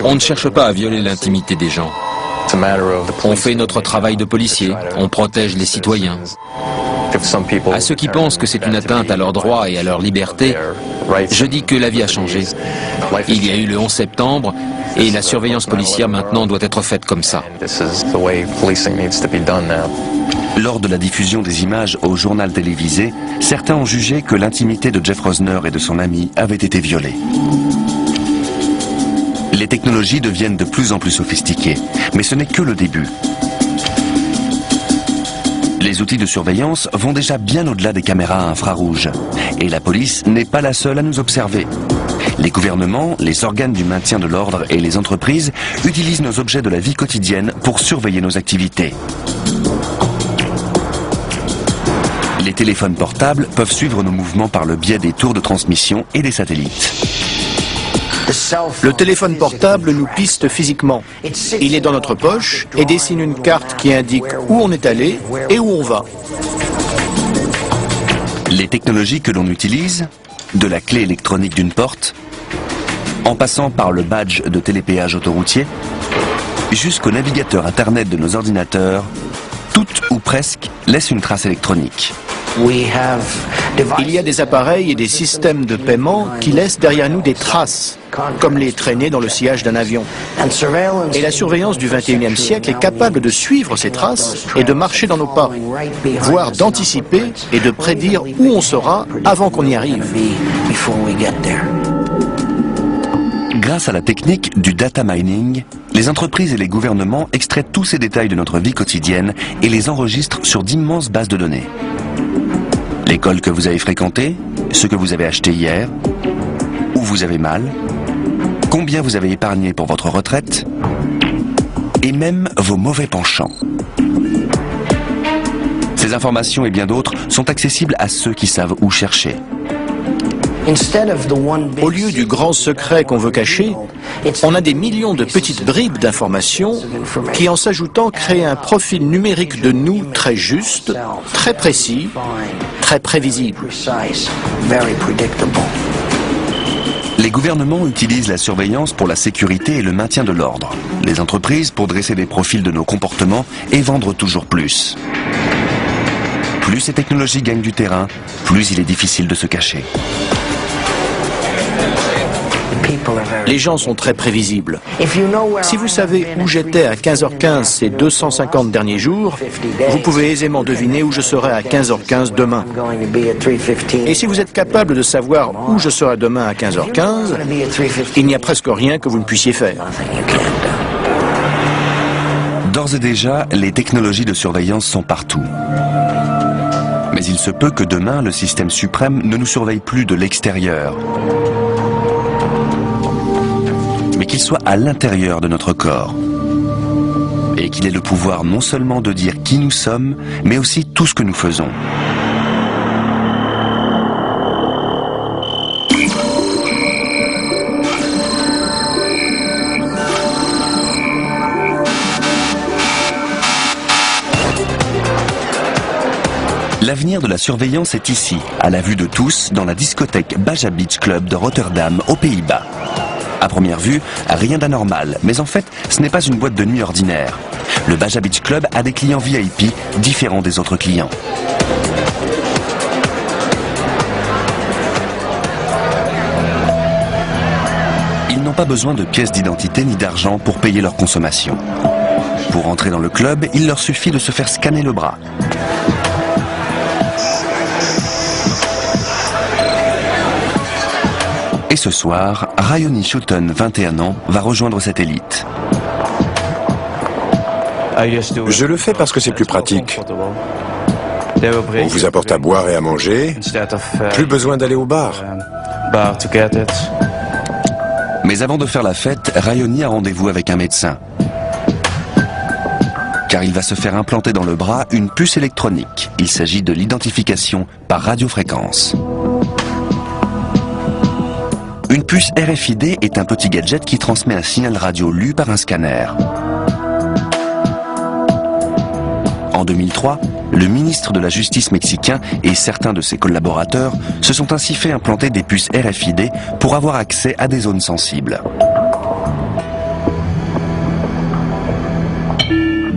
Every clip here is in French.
On ne cherche pas à violer l'intimité des gens. On fait notre travail de policier, on protège les citoyens. À ceux qui pensent que c'est une atteinte à leurs droits et à leur liberté, je dis que la vie a changé. Il y a eu le 11 septembre et la surveillance policière maintenant doit être faite comme ça. Lors de la diffusion des images au journal télévisé, certains ont jugé que l'intimité de Jeff Rosner et de son ami avait été violée. Les technologies deviennent de plus en plus sophistiquées, mais ce n'est que le début. Les outils de surveillance vont déjà bien au-delà des caméras à infrarouge. Et la police n'est pas la seule à nous observer. Les gouvernements, les organes du maintien de l'ordre et les entreprises utilisent nos objets de la vie quotidienne pour surveiller nos activités. Les téléphones portables peuvent suivre nos mouvements par le biais des tours de transmission et des satellites. Le téléphone portable nous piste physiquement. Il est dans notre poche et dessine une carte qui indique où on est allé et où on va. Les technologies que l'on utilise, de la clé électronique d'une porte, en passant par le badge de télépéage autoroutier, jusqu'au navigateur Internet de nos ordinateurs, toutes ou presque laissent une trace électronique. Il y a des appareils et des systèmes de paiement qui laissent derrière nous des traces, comme les traînées dans le sillage d'un avion. Et la surveillance du XXIe siècle est capable de suivre ces traces et de marcher dans nos pas, voire d'anticiper et de prédire où on sera avant qu'on y arrive. Grâce à la technique du data mining, les entreprises et les gouvernements extraient tous ces détails de notre vie quotidienne et les enregistrent sur d'immenses bases de données. L'école que vous avez fréquentée, ce que vous avez acheté hier, où vous avez mal, combien vous avez épargné pour votre retraite, et même vos mauvais penchants. Ces informations et bien d'autres sont accessibles à ceux qui savent où chercher. Au lieu du grand secret qu'on veut cacher, on a des millions de petites bribes d'informations qui, en s'ajoutant, créent un profil numérique de nous très juste, très précis, très prévisible. Les gouvernements utilisent la surveillance pour la sécurité et le maintien de l'ordre. Les entreprises pour dresser des profils de nos comportements et vendre toujours plus. Plus ces technologies gagnent du terrain, plus il est difficile de se cacher. Les gens sont très prévisibles. Si vous savez où j'étais à 15h15 ces 250 derniers jours, vous pouvez aisément deviner où je serai à 15h15 demain. Et si vous êtes capable de savoir où je serai demain à 15h15, il n'y a presque rien que vous ne puissiez faire. D'ores et déjà, les technologies de surveillance sont partout. Mais il se peut que demain, le système suprême ne nous surveille plus de l'extérieur, mais qu'il soit à l'intérieur de notre corps. Et qu'il ait le pouvoir non seulement de dire qui nous sommes, mais aussi tout ce que nous faisons. L'avenir de la surveillance est ici, à la vue de tous, dans la discothèque Baja Beach Club de Rotterdam, aux Pays-Bas. À première vue, rien d'anormal, mais en fait, ce n'est pas une boîte de nuit ordinaire. Le Baja Beach Club a des clients VIP différents des autres clients. Ils n'ont pas besoin de pièces d'identité ni d'argent pour payer leur consommation. Pour entrer dans le club, il leur suffit de se faire scanner le bras. Et ce soir, Rayoni Schutten, 21 ans, va rejoindre cette élite. Je le fais parce que c'est plus pratique. On vous apporte à boire et à manger, plus besoin d'aller au bar. Mais avant de faire la fête, Rayoni a rendez-vous avec un médecin. Car il va se faire implanter dans le bras une puce électronique. Il s'agit de l'identification par radiofréquence. Une puce RFID est un petit gadget qui transmet un signal radio lu par un scanner. En 2003, le ministre de la Justice mexicain et certains de ses collaborateurs se sont ainsi fait implanter des puces RFID pour avoir accès à des zones sensibles.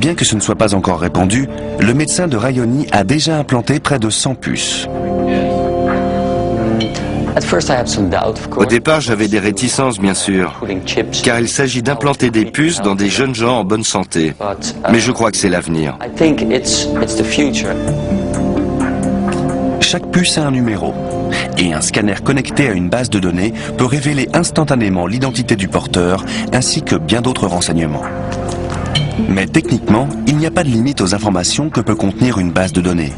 Bien que ce ne soit pas encore répandu, le médecin de Rayoni a déjà implanté près de 100 puces. Au départ, j'avais des réticences, bien sûr, car il s'agit d'implanter des puces dans des jeunes gens en bonne santé. Mais je crois que c'est l'avenir. Chaque puce a un numéro, et un scanner connecté à une base de données peut révéler instantanément l'identité du porteur, ainsi que bien d'autres renseignements. Mais techniquement, il n'y a pas de limite aux informations que peut contenir une base de données.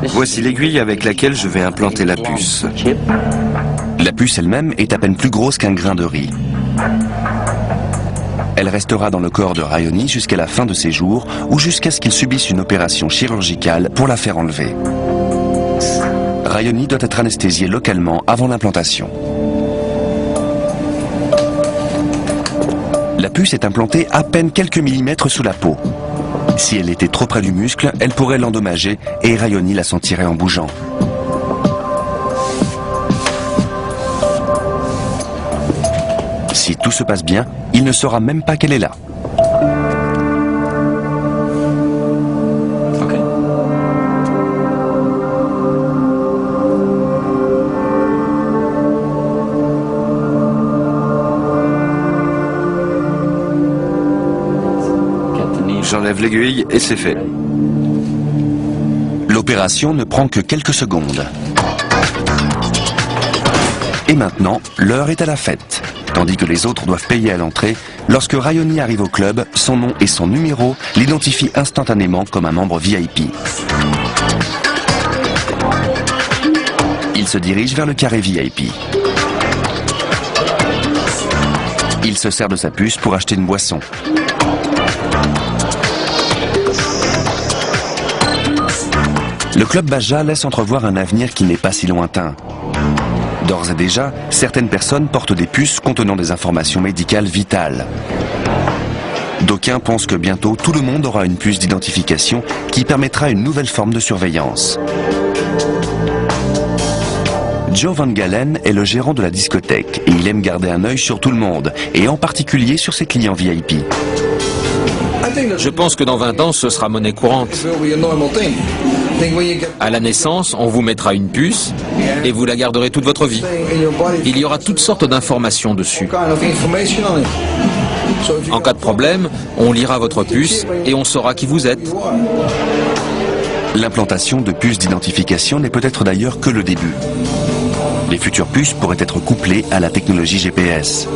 Voici l'aiguille avec laquelle je vais implanter la puce. La puce elle-même est à peine plus grosse qu'un grain de riz. Elle restera dans le corps de Rayoni jusqu'à la fin de ses jours ou jusqu'à ce qu'il subisse une opération chirurgicale pour la faire enlever. Rayoni doit être anesthésié localement avant l'implantation. La puce est implantée à peine quelques millimètres sous la peau. Si elle était trop près du muscle, elle pourrait l'endommager et Rayoni la sentirait en bougeant. Si tout se passe bien, il ne saura même pas qu'elle est là. J'enlève l'aiguille et c'est fait. L'opération ne prend que quelques secondes. Et maintenant, l'heure est à la fête. Tandis que les autres doivent payer à l'entrée, lorsque Rayoni arrive au club, son nom et son numéro l'identifient instantanément comme un membre VIP. Il se dirige vers le carré VIP. Il se sert de sa puce pour acheter une boisson. Le club Baja laisse entrevoir un avenir qui n'est pas si lointain. D'ores et déjà, certaines personnes portent des puces contenant des informations médicales vitales. D'aucuns pensent que bientôt tout le monde aura une puce d'identification qui permettra une nouvelle forme de surveillance. Joe Van Galen est le gérant de la discothèque et il aime garder un œil sur tout le monde, et en particulier sur ses clients VIP. Je pense que dans 20 ans, ce sera monnaie courante. À la naissance, on vous mettra une puce et vous la garderez toute votre vie. Il y aura toutes sortes d'informations dessus. En cas de problème, on lira votre puce et on saura qui vous êtes. L'implantation de puces d'identification n'est peut-être d'ailleurs que le début. Les futures puces pourraient être couplées à la technologie GPS.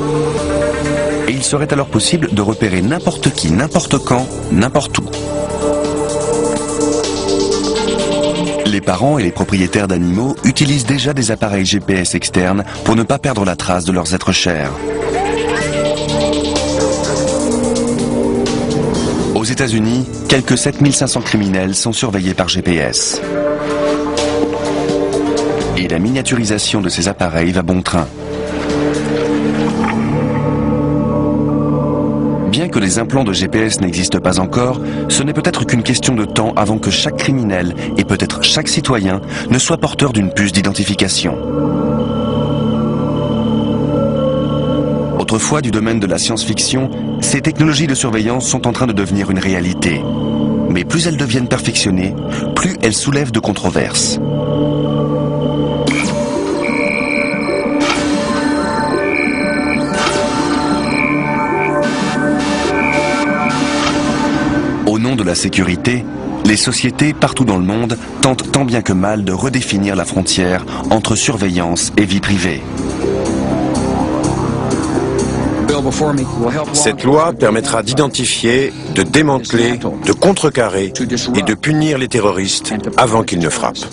Et il serait alors possible de repérer n'importe qui, n'importe quand, n'importe où. Les parents et les propriétaires d'animaux utilisent déjà des appareils GPS externes pour ne pas perdre la trace de leurs êtres chers. Aux États-Unis, quelques 7500 criminels sont surveillés par GPS. Et la miniaturisation de ces appareils va bon train. Bien que les implants de GPS n'existent pas encore, ce n'est peut-être qu'une question de temps avant que chaque criminel, et peut-être chaque citoyen, ne soit porteur d'une puce d'identification. Autrefois du domaine de la science-fiction, ces technologies de surveillance sont en train de devenir une réalité. Mais plus elles deviennent perfectionnées, plus elles soulèvent de controverses. Au nom de la sécurité, les sociétés partout dans le monde tentent tant bien que mal de redéfinir la frontière entre surveillance et vie privée. Cette loi permettra d'identifier, de démanteler, de contrecarrer et de punir les terroristes avant qu'ils ne frappent.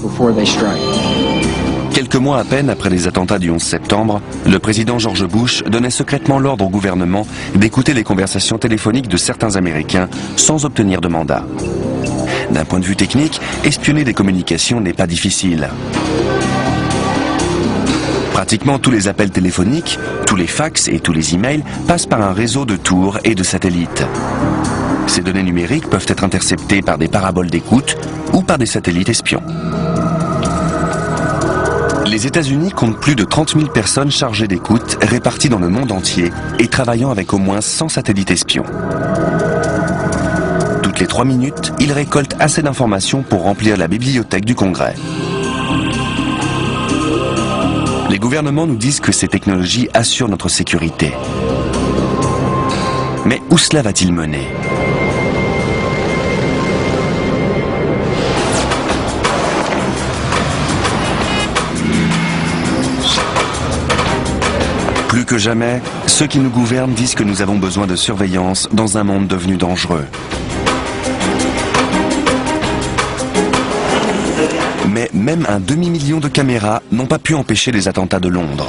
Quelques mois à peine après les attentats du 11 septembre, le président George Bush donnait secrètement l'ordre au gouvernement d'écouter les conversations téléphoniques de certains Américains sans obtenir de mandat. D'un point de vue technique, espionner des communications n'est pas difficile. Pratiquement tous les appels téléphoniques, tous les fax et tous les emails passent par un réseau de tours et de satellites. Ces données numériques peuvent être interceptées par des paraboles d'écoute ou par des satellites espions. Les États-Unis comptent plus de 30 000 personnes chargées d'écoute réparties dans le monde entier et travaillant avec au moins 100 satellites espions. toutes les 3 minutes, il récolte assez d'informations pour remplir la bibliothèque du Congrès. Les gouvernements nous disent que ces technologies assurent notre sécurité. Mais où cela va-t-il mener ? Plus que jamais, ceux qui nous gouvernent disent que nous avons besoin de surveillance dans un monde devenu dangereux. Mais même un demi-million de caméras n'ont pas pu empêcher les attentats de Londres.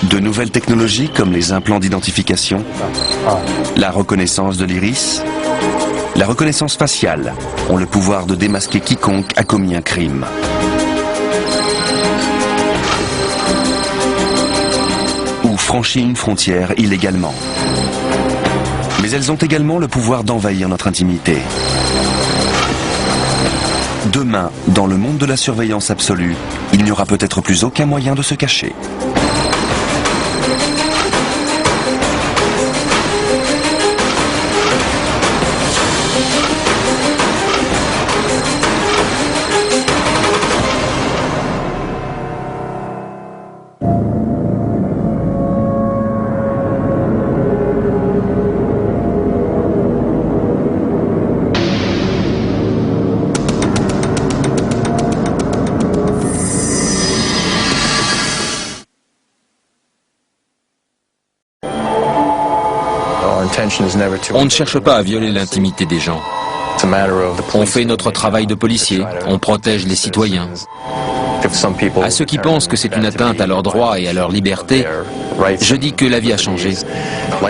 De nouvelles technologies comme les implants d'identification, la reconnaissance de l'iris, la reconnaissance faciale ont le pouvoir de démasquer quiconque a commis un crime. Ou franchi une frontière illégalement. Mais elles ont également le pouvoir d'envahir notre intimité. Demain, dans le monde de la surveillance absolue, il n'y aura peut-être plus aucun moyen de se cacher. On ne cherche pas à violer l'intimité des gens. On fait notre travail de policier, on protège les citoyens. À ceux qui pensent que c'est une atteinte à leurs droits et à leur liberté, je dis que la vie a changé.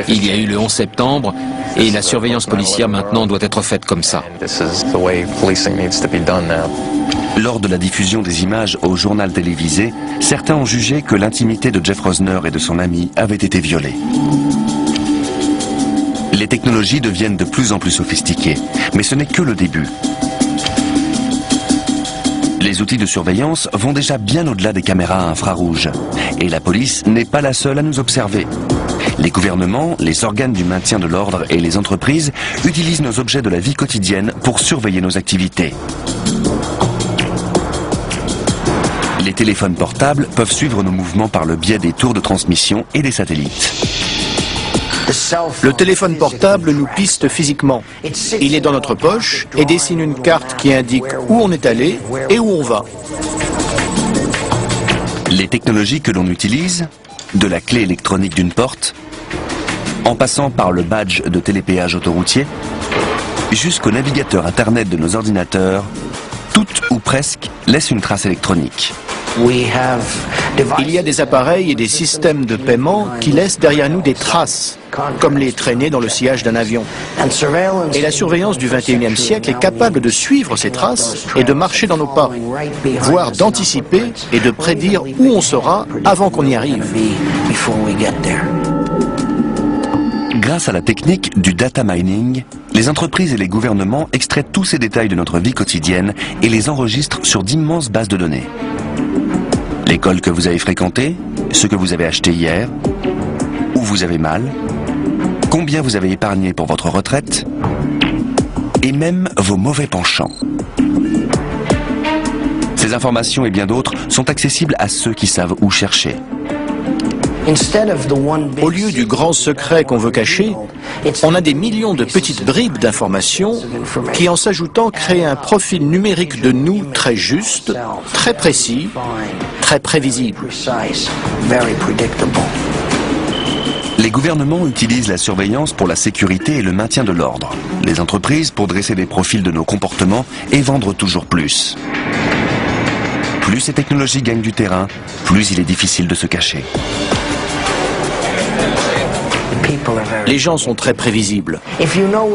Il y a eu le 11 septembre et la surveillance policière maintenant doit être faite comme ça. Lors de la diffusion des images au journal télévisé, certains ont jugé que l'intimité de Jeff Rosner et de son ami avait été violée. Les technologies deviennent de plus en plus sophistiquées, mais ce n'est que le début. Les outils de surveillance vont déjà bien au-delà des caméras à infrarouge. Et la police n'est pas la seule à nous observer. Les gouvernements, les organes du maintien de l'ordre et les entreprises utilisent nos objets de la vie quotidienne pour surveiller nos activités. Les téléphones portables peuvent suivre nos mouvements par le biais des tours de transmission et des satellites. Le téléphone portable nous piste physiquement. Il est dans notre poche et dessine une carte qui indique où on est allé et où on va. Les technologies que l'on utilise, de la clé électronique d'une porte, en passant par le badge de télépéage autoroutier, jusqu'au navigateur Internet de nos ordinateurs, toutes ou presque laissent une trace électronique. Il y a des appareils et des systèmes de paiement qui laissent derrière nous des traces, comme les traînées dans le sillage d'un avion. Et la surveillance du XXIe siècle est capable de suivre ces traces et de marcher dans nos pas, voire d'anticiper et de prédire où on sera avant qu'on y arrive. Grâce à la technique du data mining, les entreprises et les gouvernements extraient tous ces détails de notre vie quotidienne et les enregistrent sur d'immenses bases de données. L'école que vous avez fréquentée, ce que vous avez acheté hier, où vous avez mal, combien vous avez épargné pour votre retraite, et même vos mauvais penchants. Ces informations et bien d'autres sont accessibles à ceux qui savent où chercher. Au lieu du grand secret qu'on veut cacher, on a des millions de petites bribes d'informations qui, en s'ajoutant, créent un profil numérique de nous très juste, très précis, très prévisible. Les gouvernements utilisent la surveillance pour la sécurité et le maintien de l'ordre. Les entreprises pour dresser des profils de nos comportements et vendre toujours plus. Plus ces technologies gagnent du terrain, plus il est difficile de se cacher. Les gens sont très prévisibles.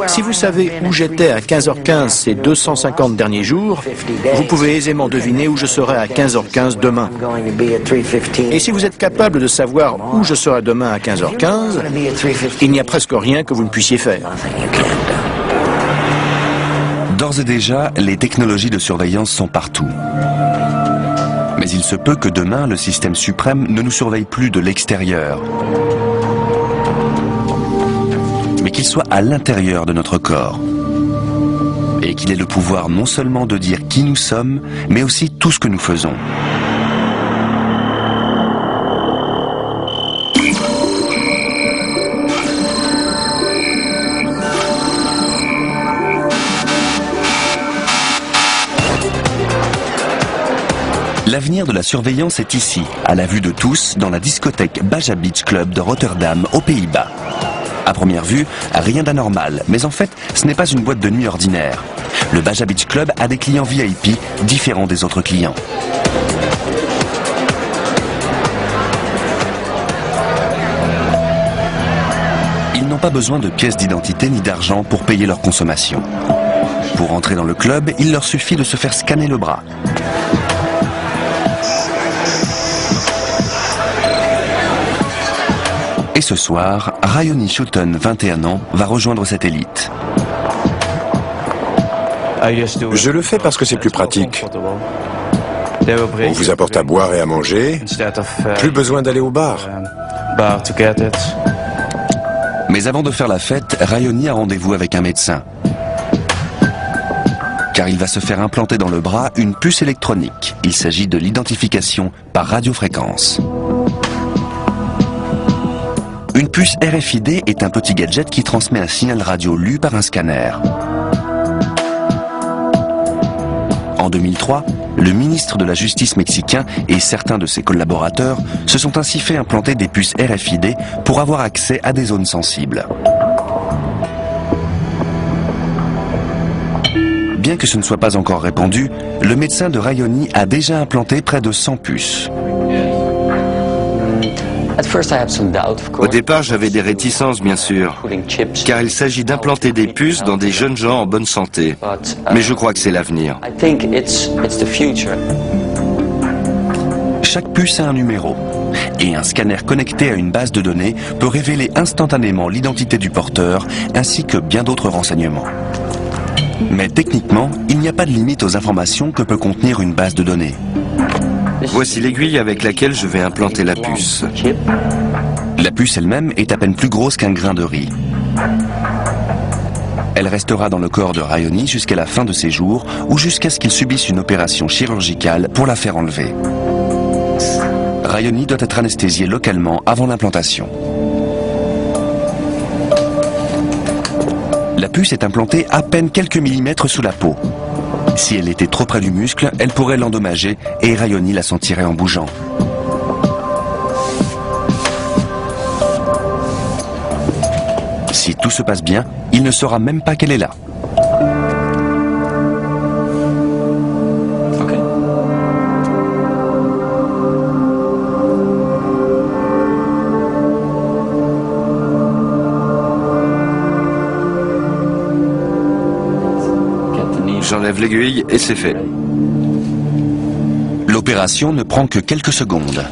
Si vous savez où j'étais à 15h15 ces 250 derniers jours, vous pouvez aisément deviner où je serai à 15h15 demain. Et si vous êtes capable de savoir où je serai demain à 15h15, il n'y a presque rien que vous ne puissiez faire. D'ores et déjà, les technologies de surveillance sont partout. Mais il se peut que demain, le système suprême ne nous surveille plus de l'extérieur, mais qu'il soit à l'intérieur de notre corps. Et qu'il ait le pouvoir non seulement de dire qui nous sommes, mais aussi tout ce que nous faisons. L'avenir de la surveillance est ici, à la vue de tous, dans la discothèque Baja Beach Club de Rotterdam, aux Pays-Bas. À première vue, rien d'anormal, mais en fait, ce n'est pas une boîte de nuit ordinaire. Le Baja Beach Club a des clients VIP différents des autres clients. Ils n'ont pas besoin de pièces d'identité ni d'argent pour payer leur consommation. Pour entrer dans le club, il leur suffit de se faire scanner le bras. Et ce soir, Rayoni Schutten, 21 ans, va rejoindre cette élite. Je le fais parce que c'est plus pratique. On vous apporte à boire et à manger, plus besoin d'aller au bar. Mais avant de faire la fête, Rayoni a rendez-vous avec un médecin. Car il va se faire implanter dans le bras une puce électronique. Il s'agit de l'identification par radiofréquence. Une puce RFID est un petit gadget qui transmet un signal radio lu par un scanner. En 2003, le ministre de la Justice mexicain et certains de ses collaborateurs se sont ainsi fait implanter des puces RFID pour avoir accès à des zones sensibles. Bien que ce ne soit pas encore répandu, le médecin de Rayoni a déjà implanté près de 100 puces. Au départ, j'avais des réticences, bien sûr, car il s'agit d'implanter des puces dans des jeunes gens en bonne santé. Mais je crois que c'est l'avenir. Chaque puce a un numéro, et un scanner connecté à une base de données peut révéler instantanément l'identité du porteur, ainsi que bien d'autres renseignements. Mais techniquement, il n'y a pas de limite aux informations que peut contenir une base de données. Voici l'aiguille avec laquelle je vais implanter la puce. La puce elle-même est à peine plus grosse qu'un grain de riz. Elle restera dans le corps de Rayoni jusqu'à la fin de ses jours ou jusqu'à ce qu'il subisse une opération chirurgicale pour la faire enlever. Rayoni doit être anesthésié localement avant l'implantation. La puce est implantée à peine quelques millimètres sous la peau. Si elle était trop près du muscle, elle pourrait l'endommager et Rayoni la sentirait en bougeant. Si tout se passe bien, il ne saura même pas qu'elle est là. J'enlève l'aiguille et c'est fait. L'opération ne prend que quelques secondes.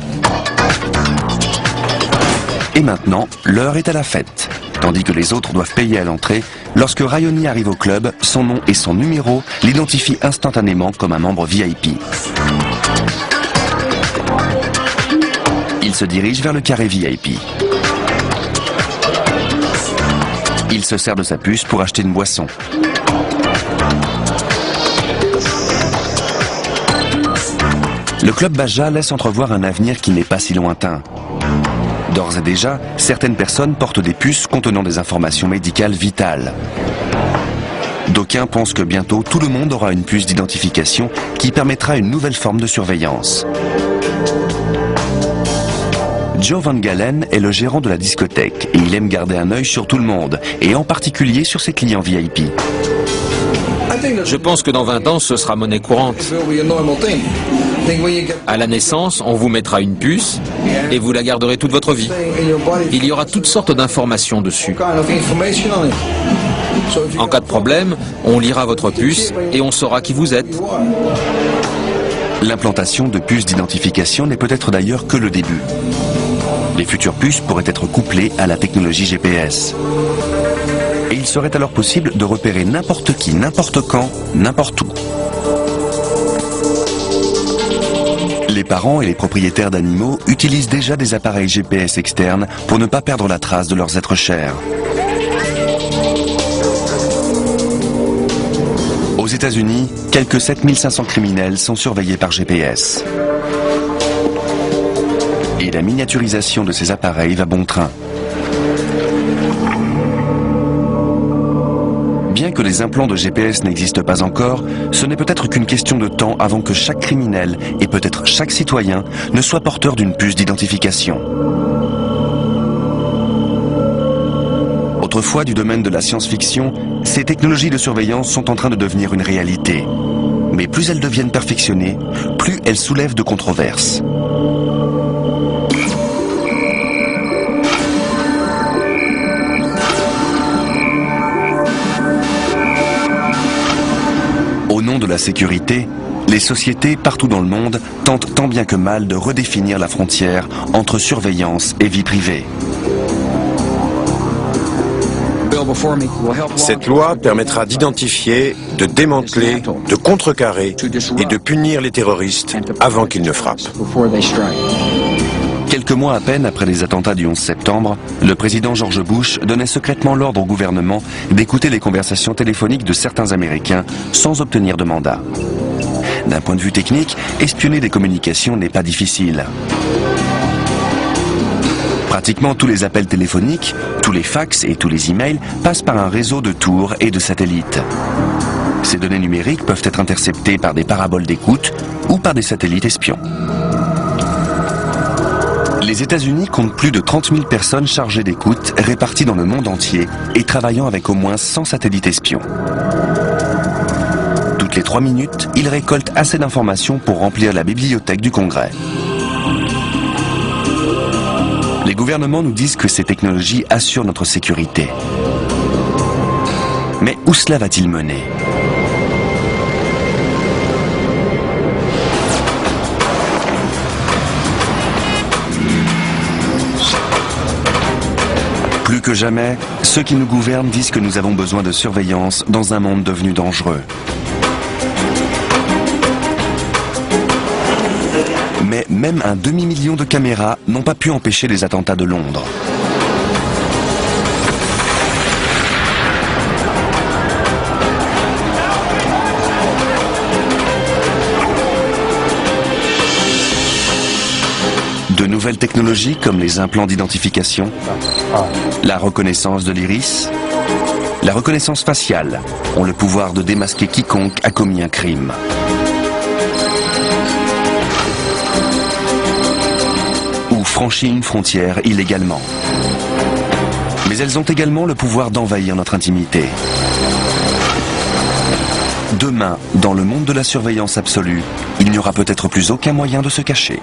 Et maintenant, l'heure est à la fête. Tandis que les autres doivent payer à l'entrée, lorsque Rayoni arrive au club, son nom et son numéro l'identifient instantanément comme un membre VIP. Il se dirige vers le carré VIP. Il se sert de sa puce pour acheter une boisson. Le club Baja laisse entrevoir un avenir qui n'est pas si lointain. D'ores et déjà, certaines personnes portent des puces contenant des informations médicales vitales. D'aucuns pensent que bientôt tout le monde aura une puce d'identification qui permettra une nouvelle forme de surveillance. Joe Van Galen est le gérant de la discothèque et il aime garder un œil sur tout le monde, et en particulier sur ses clients VIP. Je pense que dans 20 ans, ce sera monnaie courante. À la naissance, on vous mettra une puce et vous la garderez toute votre vie. Il y aura toutes sortes d'informations dessus. En cas de problème, on lira votre puce et on saura qui vous êtes. L'implantation de puces d'identification n'est peut-être d'ailleurs que le début. Les futures puces pourraient être couplées à la technologie GPS. Et il serait alors possible de repérer n'importe qui, n'importe quand, n'importe où. Les parents et les propriétaires d'animaux utilisent déjà des appareils GPS externes pour ne pas perdre la trace de leurs êtres chers. Aux États-Unis, quelques 7500 criminels sont surveillés par GPS. Et la miniaturisation de ces appareils va bon train. Bien que les implants de GPS n'existent pas encore, ce n'est peut-être qu'une question de temps avant que chaque criminel, et peut-être chaque citoyen, ne soit porteur d'une puce d'identification. Autrefois du domaine de la science-fiction, ces technologies de surveillance sont en train de devenir une réalité. Mais plus elles deviennent perfectionnées, plus elles soulèvent de controverses. Au nom de la sécurité, les sociétés partout dans le monde tentent tant bien que mal de redéfinir la frontière entre surveillance et vie privée. Cette loi permettra d'identifier, de démanteler, de contrecarrer et de punir les terroristes avant qu'ils ne frappent. Quelques mois à peine après les attentats du 11 septembre, le président George Bush donnait secrètement l'ordre au gouvernement d'écouter les conversations téléphoniques de certains Américains sans obtenir de mandat. D'un point de vue technique, espionner des communications n'est pas difficile. Pratiquement tous les appels téléphoniques, tous les fax et tous les emails passent par un réseau de tours et de satellites. Ces données numériques peuvent être interceptées par des paraboles d'écoute ou par des satellites espions. Les États-Unis comptent plus de 30 000 personnes chargées d'écoute réparties dans le monde entier et travaillant avec au moins 100 satellites espions. Toutes les 3 minutes, ils récoltent assez d'informations pour remplir la bibliothèque du Congrès. Les gouvernements nous disent que ces technologies assurent notre sécurité. Mais où cela va-t-il mener ? Plus que jamais, ceux qui nous gouvernent disent que nous avons besoin de surveillance dans un monde devenu dangereux. Mais même un demi-million de caméras n'ont pas pu empêcher les attentats de Londres. De nouvelles technologies comme les implants d'identification, la reconnaissance de l'iris, la reconnaissance faciale ont le pouvoir de démasquer quiconque a commis un crime. Ou franchi une frontière illégalement. Mais elles ont également le pouvoir d'envahir notre intimité. Demain, dans le monde de la surveillance absolue, il n'y aura peut-être plus aucun moyen de se cacher.